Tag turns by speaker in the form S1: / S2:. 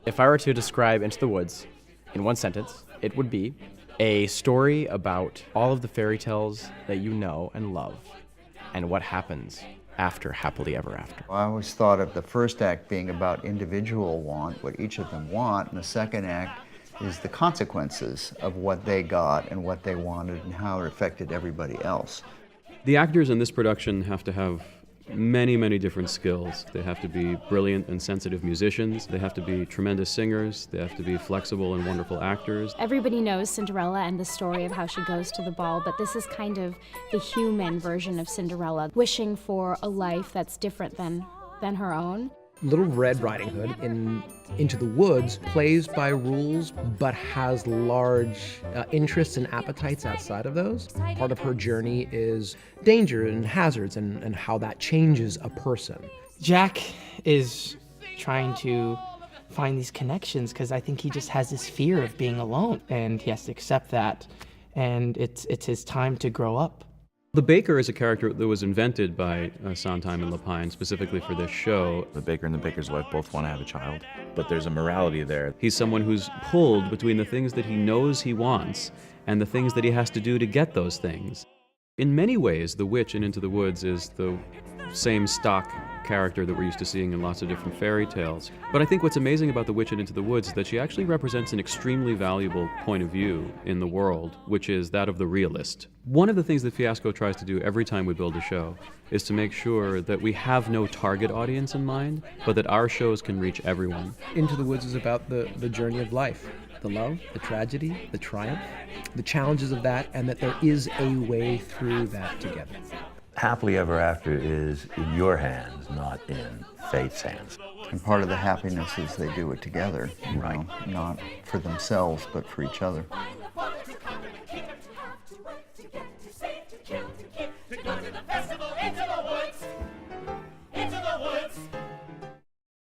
S1: If I were to describe Into the Woods in one sentence, it would be a story about all of the fairy tales that you know and love and what happens after Happily Ever After.
S2: I always thought of the first act being about individual want, what each of them want, and the second act is the consequences of what they got and what they wanted and how it affected everybody else.
S3: The actors in this production have to have many, many different skills. They have to be brilliant and sensitive musicians. They have to be tremendous singers. They have to be flexible and wonderful actors.
S4: Everybody knows Cinderella and the story of how she goes to the ball, but this is kind of the human version of Cinderella, wishing for a life that's different than her own.
S5: Little Red Riding Hood in Into the Woods plays by rules but has large interests and appetites outside of those. Part of her journey is danger and hazards and how that changes a person.
S6: Jack is trying to find these connections because I think he just has this fear of being alone, and he has to accept that, and it's his time to grow up.
S3: The baker is a character that was invented by Sondheim and Lapine specifically for this show.
S7: The baker and the baker's wife both want to have a child, but there's a morality there.
S3: He's someone who's pulled between the things that he knows he wants and the things that he has to do to get those things. In many ways, the witch in Into the Woods is the same stock character that we're used to seeing in lots of different fairy tales. But I think what's amazing about the witch in Into the Woods is that she actually represents an extremely valuable point of view in the world, which is that of the realist. One of the things that Fiasco tries to do every time we build a show is to make sure that we have no target audience in mind, but that our shows can reach everyone.
S5: Into the Woods is about the journey of life, the love, the tragedy, the triumph, the challenges of that, and that there is a way through that together.
S8: Happily Ever After is in your hands, not in fate's hands.
S2: And part of the happiness is they do it together, you know, not for themselves, but for each other.